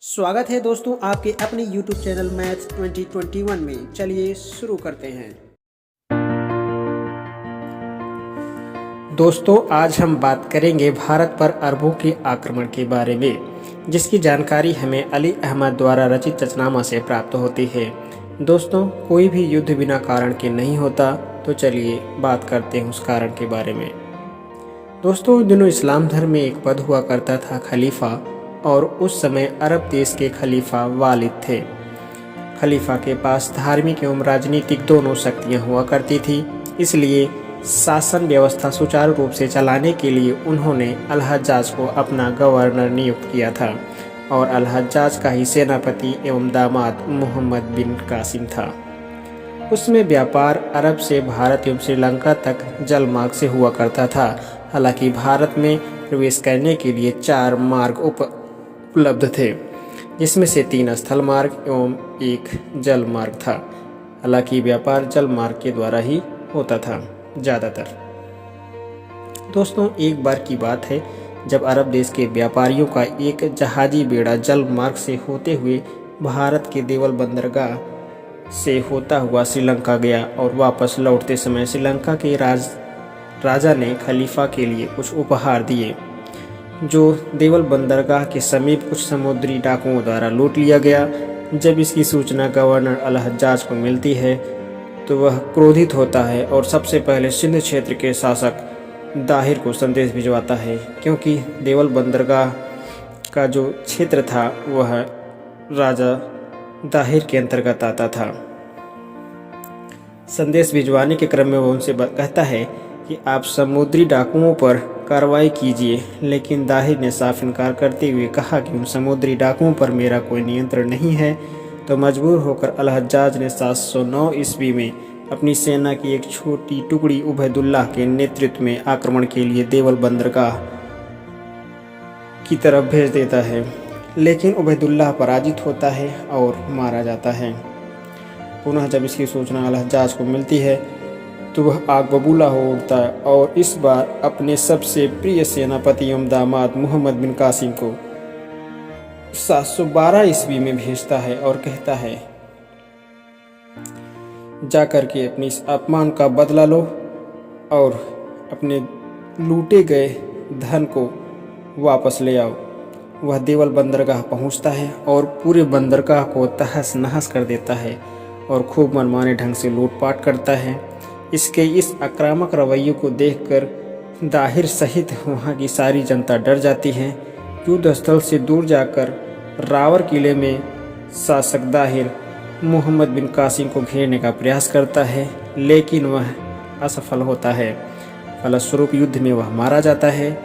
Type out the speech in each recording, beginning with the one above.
स्वागत है दोस्तों आपके अपने YouTube चैनल मैथ्स 2021 में। चलिए शुरू करते हैं। दोस्तों आज हम बात करेंगे भारत पर अरबों के आक्रमण के बारे में, जिसकी जानकारी हमें अली अहमद द्वारा रचित रचनामा से प्राप्त होती है। दोस्तों कोई भी युद्ध बिना कारण के नहीं होता, तो चलिए बात करते हैं उस कारण के बारे में। दोस्तों उन दिनों इस्लाम धर्म में एक पद हुआ करता था खलीफा, और उस समय अरब देश के खलीफा वालिद थे। खलीफा के पास धार्मिक एवं राजनीतिक दोनों शक्तियां हुआ करती थी, इसलिए शासन व्यवस्था सुचारू रूप से चलाने के लिए उन्होंने अल-हज्जाज को अपना गवर्नर नियुक्त किया था, और अल-हज्जाज का ही सेनापति एवं दामाद मोहम्मद बिन कासिम था। उसमें व्यापार अरब से भारत एवं श्रीलंका तक जलमार्ग से हुआ करता था। हालांकि भारत में प्रवेश करने के लिए 4 मार्ग उपलब्ध थे, जिसमें से 3 स्थल मार्ग एवं 1 जल मार्ग था। हालांकि व्यापार जल मार्ग के द्वारा ही होता था ज़्यादातर। दोस्तों एक बार की बात है, जब अरब देश के व्यापारियों का एक जहाजी बेड़ा जल मार्ग से होते हुए भारत के देवल बंदरगाह से होता हुआ श्रीलंका गया, और वापस लौटते समय श्रीलंका के राजा ने खलीफा के लिए कुछ उपहार दिए, जो देवल बंदरगाह के समीप कुछ समुद्री डाकुओं द्वारा लूट लिया गया। जब इसकी सूचना गवर्नर अल-हज्जाज को मिलती है तो वह क्रोधित होता है और सबसे पहले सिंध क्षेत्र के शासक दाहिर को संदेश भिजवाता है, क्योंकि देवल बंदरगाह का जो क्षेत्र था वह राजा दाहिर के अंतर्गत आता था। संदेश भिजवाने के क्रम में वह उनसे कहता है कि आप समुद्री डाकुओं पर कार्रवाई कीजिए, लेकिन दाहिर ने साफ इनकार करते हुए कहा कि उन समुद्री डाकुओं पर मेरा कोई नियंत्रण नहीं है। तो मजबूर होकर अल-हज्जाज ने 709 ईस्वी में अपनी सेना की एक छोटी टुकड़ी उबैदुल्लाह के नेतृत्व में आक्रमण के लिए देवल बंदरगाह की तरफ भेज देता है, लेकिन उबैदुल्लाह पराजित होता है और मारा जाता है। पुनः जब इसकी सूचना अल-हज्जाज को मिलती है तो वह आग बबूला हो उठता है, और इस बार अपने सबसे प्रिय सेनापति एवं दामाद मोहम्मद बिन कासिम को 712 ईस्वी में भेजता है और कहता है, जाकर के अपनी इस अपमान का बदला लो और अपने लूटे गए धन को वापस ले आओ। वह देवल बंदरगाह पहुंचता है और पूरे बंदरगाह को तहस नहस कर देता है और खूब मनमाने ढंग से लूटपाट करता है। इसके इस आक्रामक रवैये को देखकर दाहिर सहित वहाँ की सारी जनता डर जाती है। युद्ध स्थल से दूर जाकर रावर किले में शासक दाहिर मोहम्मद बिन कासिम को घेरने का प्रयास करता है, लेकिन वह असफल होता है। फलस्वरूप युद्ध में वह मारा जाता है।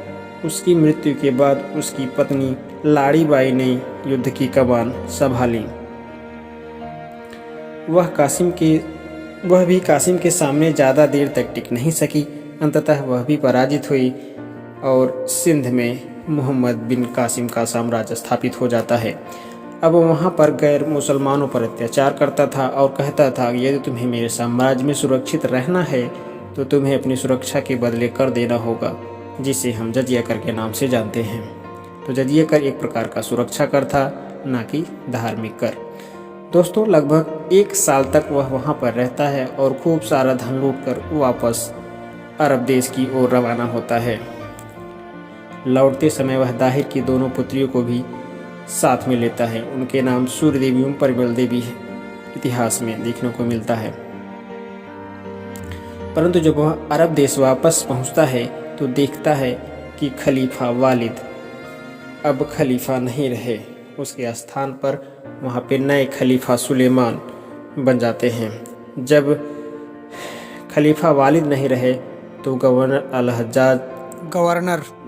उसकी मृत्यु के बाद उसकी पत्नी लाड़ी बाई ने युद्ध की कमान संभाली। वह भी कासिम के सामने ज़्यादा देर तक टिक नहीं सकी। अंततः वह भी पराजित हुई और सिंध में मोहम्मद बिन कासिम का साम्राज्य स्थापित हो जाता है। अब वहाँ पर गैर मुसलमानों पर अत्याचार करता था और कहता था, यदि तुम्हें मेरे साम्राज्य में सुरक्षित रहना है तो तुम्हें अपनी सुरक्षा के बदले कर देना होगा, जिसे हम जजिया कर के नाम से जानते हैं। तो जजिया कर एक प्रकार का सुरक्षा कर था, ना कि धार्मिक कर। दोस्तों लगभग 1 साल तक वह वहाँ पर रहता है और खूब सारा धन लूटकर वापस अरब देश की ओर रवाना होता है। लौटते समय वह दाहिर की दोनों पुत्रियों को भी साथ में लेता है। उनके नाम सूर्य देवी एवं परिमल देवी इतिहास में देखने को मिलता है। परंतु जब वह अरब देश वापस पहुँचता है तो देखता है कि खलीफा वालिद अब खलीफा नहीं रहे। उसके स्थान पर वहाँ पे नए खलीफा सुलेमान बन जाते हैं। जब खलीफा वालिद नहीं रहे तो गवर्नर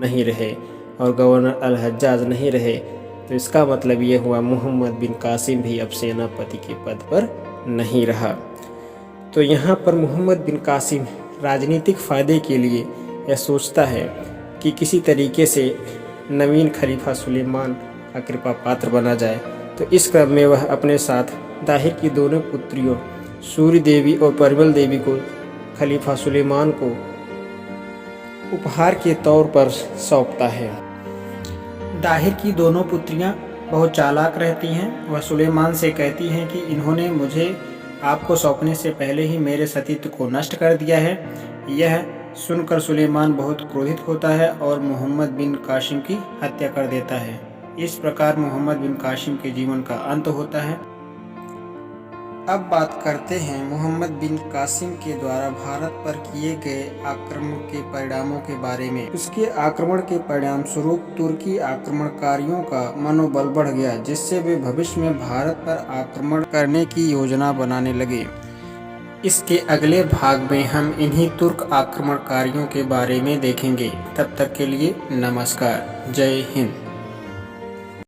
नहीं रहे, और गवर्नर अल-हज्जाज नहीं रहे, तो इसका मतलब ये हुआ मोहम्मद बिन कासिम भी अब सेनापति के पद पर नहीं रहा। तो यहाँ पर मोहम्मद बिन कासिम राजनीतिक फ़ायदे के लिए यह सोचता है कि किसी तरीके से नवीन खलीफा सुलेमान का कृपा पात्र बना जाए। तो इस क्रम में वह अपने साथ दाहिर की दोनों पुत्रियों सूर्य देवी और परिमल देवी को खलीफा सुलेमान को उपहार के तौर पर सौंपता है। दाहिर की दोनों पुत्रियां बहुत चालाक रहती हैं। वह सुलेमान से कहती हैं कि इन्होंने मुझे आपको सौंपने से पहले ही मेरे सतीत्व को नष्ट कर दिया है। यह सुनकर सुलेमान बहुत क्रोधित होता है और मोहम्मद बिन कासिम की हत्या कर देता है। इस प्रकार मोहम्मद बिन कासिम के जीवन का अंत होता है। अब बात करते हैं मोहम्मद बिन कासिम के द्वारा भारत पर किए गए आक्रमण के परिणामों के बारे में। उसके आक्रमण के परिणाम स्वरूप तुर्की आक्रमणकारियों का मनोबल बढ़ गया, जिससे वे भविष्य में भारत पर आक्रमण करने की योजना बनाने लगे। इसके अगले भाग में हम इन्हीं तुर्क आक्रमणकारियों के बारे में देखेंगे। तब तक के लिए नमस्कार, जय हिंद।